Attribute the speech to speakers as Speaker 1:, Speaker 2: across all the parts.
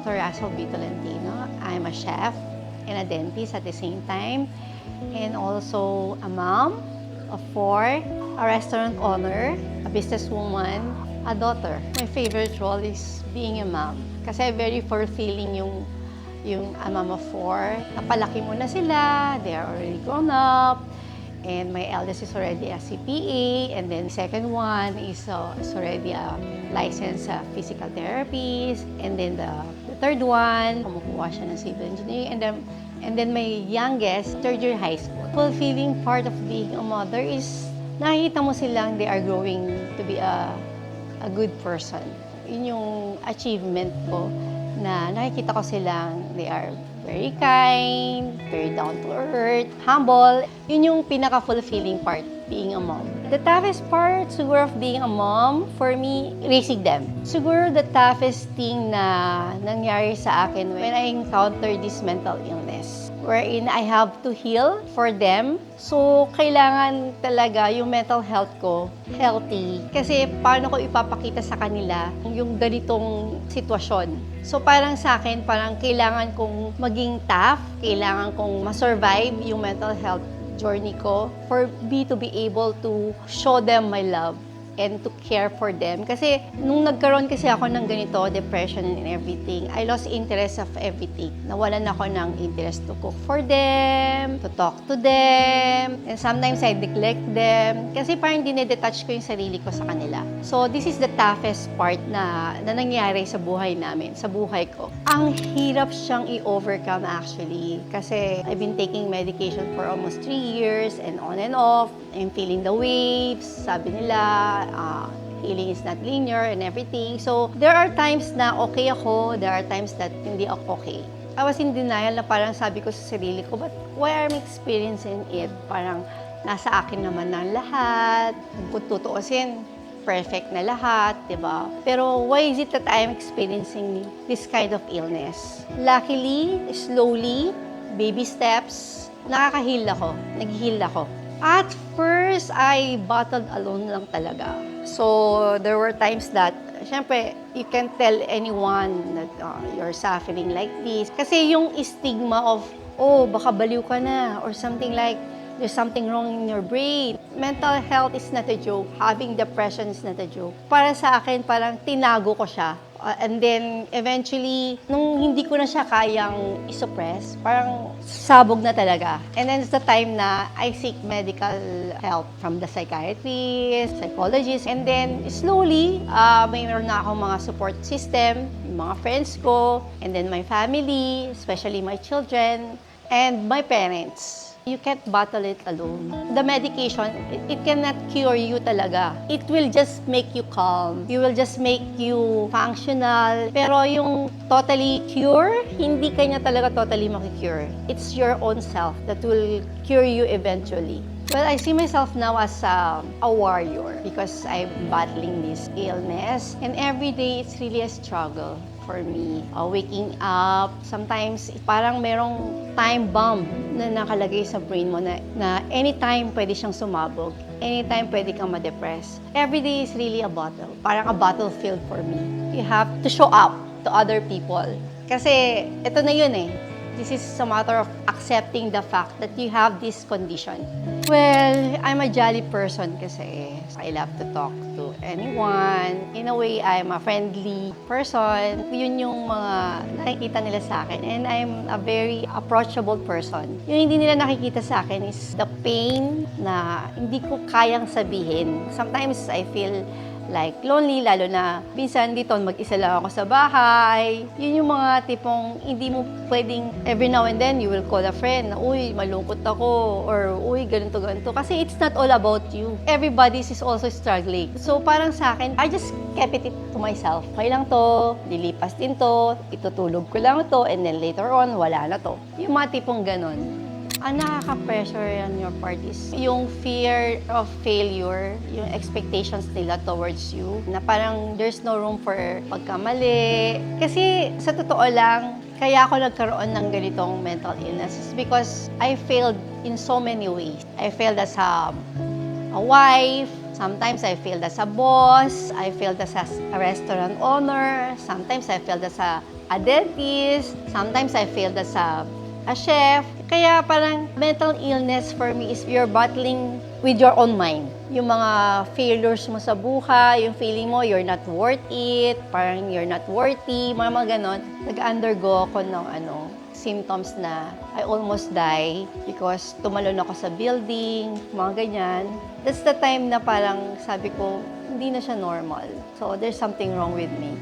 Speaker 1: Dr. Russell B. Tolentino. I'm a chef and a dentist at the same time, and also a mom of 4, a restaurant owner, a businesswoman, a daughter. My favorite role is being a mom kasi very fulfilling yung a mom of 4. Napalaki mo na sila, they are already grown up, and my eldest is already a CPA, and then second one is already a licensed physical therapist, and then the third one, kumukuha siya ng civil engineering, and then my youngest, third year high school. Fulfilling part of being a mother is nakikita mo silang they are growing to be a good person. Yun yung achievement ko na nakikita ko silang they are very kind, very down to earth, humble. Yun yung pinaka-fulfilling part, being a mom. The toughest part, siguro, of being a mom, for me, raising them. Siguro the toughest thing na nangyari sa akin when I encountered this mental illness, wherein I have to heal for them. So, kailangan talaga yung mental health ko healthy. Kasi paano ko ipapakita sa kanila yung ganitong sitwasyon. So, parang sa akin, parang kailangan kong maging tough, kailangan kong ma-survive yung mental health journey ko for me to be able to show them my love and to care for them. Kasi nung nagkaroon kasi ako ng ganito, depression and everything, I lost interest of everything. Nawalan ako ng interest to cook for them, to talk to them, and sometimes I neglect them. Kasi parang dinedetach ko yung sarili ko sa kanila. So this is the toughest part na nangyari sa buhay namin, sa buhay ko. Ang hirap siyang i-overcome actually. Kasi I've been taking medication for almost 3 years and on and off. I'm feeling the waves, sabi nila, healing is not linear and everything. So, there are times na okay ako, there are times that hindi ako okay. I was in denial na parang sabi ko sa sarili ko, but why am I experiencing it? Parang nasa akin naman ng lahat, kung tutuusin, perfect na lahat, di ba? Pero why is it that I am experiencing this kind of illness? Luckily, slowly, baby steps, nakaka-heal ako, nag-heal ako. At first, I battled alone lang talaga. So, there were times that, syempre, you can't tell anyone that you're suffering like this. Kasi yung stigma of, oh, baka baliw ka na, or something like, there's something wrong in your brain. Mental health is not a joke. Having depression is not a joke. Para sa akin, parang tinago ko siya. And then, eventually, nung hindi ko na siya kayang isuppress, parang sabog na talaga. And then, it's the time na I seek medical help from the psychiatrist, psychologist. And then, slowly, mayroon na akong mga support system, yung mga friends ko, and then my family, especially my children, and my parents. You can't battle it alone. The medication, it cannot cure you talaga. It will just make you calm. It will just make you functional. Pero yung totally cure, hindi kanya talaga totally makikure. It's your own self that will cure you eventually. Well, I see myself now as a warrior because I'm battling this illness. And every day, it's really a struggle for me. Waking up, sometimes parang merong time bomb na nakalagay sa brain mo na anytime pwede siyang sumabog. Anytime pwede kang ma-depress. Every day is really a battle. Parang a battlefield for me. You have to show up to other people. Kasi ito na yun eh. This is a matter of accepting the fact that you have this condition. Well, I'm a jolly person kasi I love to talk to anyone. In a way, I'm a friendly person. Yun yung mga nakikita nila sa akin. And I'm a very approachable person. Yung hindi nila nakikita sa akin is the pain na hindi ko kayang sabihin. Sometimes I feel like lonely, lalo na minsan dito mag-isa lang ako sa bahay. Yun yung mga tipong hindi mo pwedeng every now and then you will call a friend na, uy, malungkot ako, or uy, ganito. Kasi it's not all about you. Everybody is also struggling. So parang sa akin, I just kept it to myself. Okay lang to, lilipas din to, itutulog ko lang to, and then later on, wala na to. Yung mga tipong ganon. Ang nakaka-pressure on your part is yung fear of failure, yung expectations nila towards you, na parang there's no room for pagkamali. Kasi sa totoo lang, kaya ako nagkaroon ng ganitong mental illness is because I failed in so many ways. I failed as a wife, Sometimes I failed as a boss, I failed as a restaurant owner, sometimes I failed as a dentist, sometimes I failed as a chef. Kaya parang mental illness for me is you're battling with your own mind. Yung mga failures mo sa buhay, yung feeling mo you're not worth it, parang you're not worthy, mga ganon. Nag-undergo ako ng symptoms na I almost die because tumalon ako sa building, mga ganyan. That's the time na parang sabi ko, hindi na siya normal. So there's something wrong with me.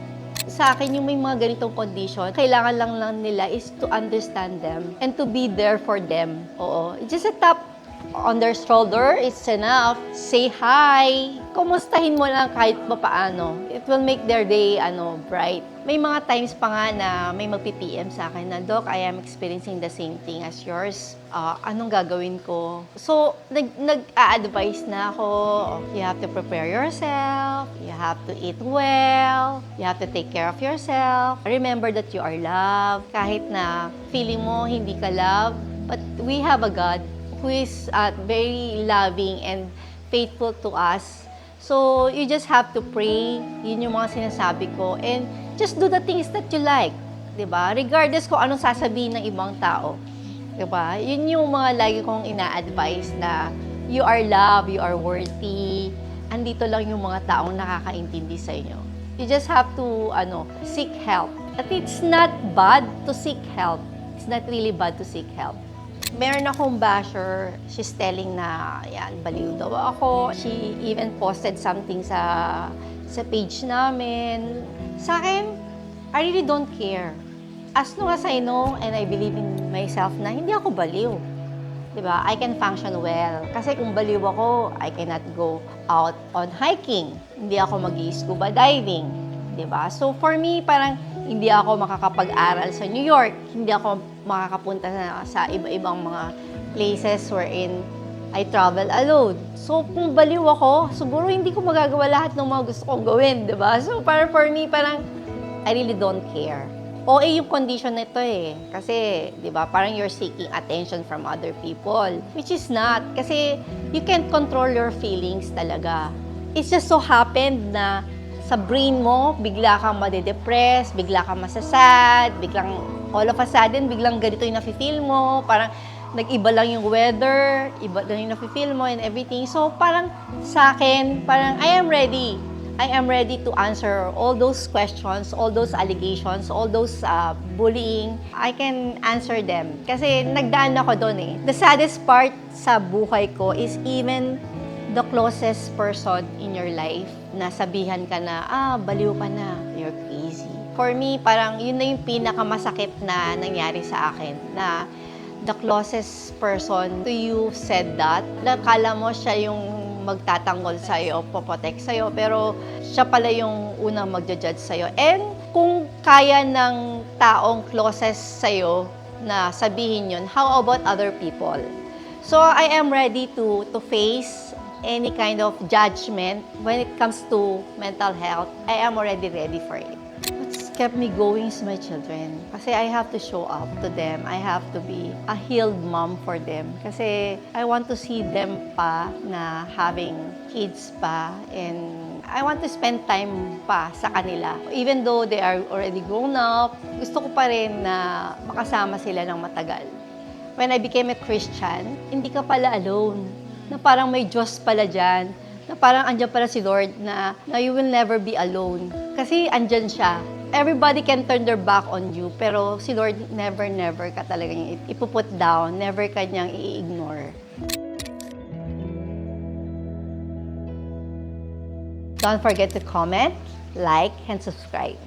Speaker 1: Sa akin, yung may mga ganitong condition, kailangan lang nila is to understand them and to be there for them. Oo. Just a tap on their shoulder, it's enough. Say hi. Kumustahin mo lang kahit papaano. It will make their day bright. May mga times pa nga na may magpi-PM sa akin na, Doc, I am experiencing the same thing as yours. Anong gagawin ko? So, nag-a-advise na ako. You have to prepare yourself. You have to eat well. You have to take care of yourself. Remember that you are loved. Kahit na feeling mo hindi ka loved, but we have a God who is very loving and faithful to us. So, you just have to pray. Yun yung mga sinasabi ko. And just do the things that you like. Diba? Regardless kung anong sasabihin ng ibang tao. Diba? Yun yung mga lagi kong ina-advise na you are loved, you are worthy. Andito lang yung mga taong nakakaintindi sa inyo. You just have to seek help. At it's not bad to seek help. It's not really bad to seek help. Meron akong basher, she's telling na, yan, baliw daw ako. She even posted something sa page namin. Sa akin, I really don't care. As long as I know and I believe in myself na hindi ako baliw. Diba? I can function well. Kasi kung baliw ako, I cannot go out on hiking. Hindi ako mag-scuba diving. Diba? So for me, parang hindi ako makakapag-aral sa New York. Hindi ako makakapunta sa iba-ibang mga places wherein I travel alone. So kung baliw ako, siguro hindi ko magagawa lahat ng mga gusto kong gawin. Diba? So para for me, parang I really don't care. OA yung condition nito eh. Kasi, di ba, parang you're seeking attention from other people. Which is not. Kasi you can't control your feelings talaga. It's just so happened na sa brain mo, bigla kang madedepress, bigla kang masasad, biglang all of a sudden, biglang ganito yung nafe-feel mo. Parang nag-iba lang yung weather, iba lang yung nafe-feel mo and everything. So parang sa akin, parang I am ready. I am ready to answer all those questions, all those allegations, all those bullying. I can answer them. Kasi nagdaan ako doon eh. The saddest part sa buhay ko is even the closest person in your life na sabihan ka na, baliw ka na, you're crazy. For me, parang yun na yung pinakamasakit na nangyari sa akin. Na the closest person to you said that. Nakala mo siya yung magtatanggol sa'yo, poprotect sa'yo, pero siya pala yung unang magja-judge sa'yo. And kung kaya ng taong closest sa'yo na sabihin yun, how about other people? So I am ready to face any kind of judgment when it comes to mental health. I am already ready for it. What's kept me going is my children. Kasi I have to show up to them. I have to be a healed mom for them. Kasi I want to see them pa na having kids pa, and I want to spend time pa sa kanila. Even though they are already grown up, gusto ko pa rin na makasama sila ng matagal. When I became a Christian, hindi ka pala alone. Na parang may Diyos pala dyan. Na parang andyan pala si Lord na you will never be alone. Kasi andyan siya. Everybody can turn their back on you, pero si Lord never ka talaga niyang ipuput down, never ka niyang i-ignore. Don't forget to comment, like, and subscribe.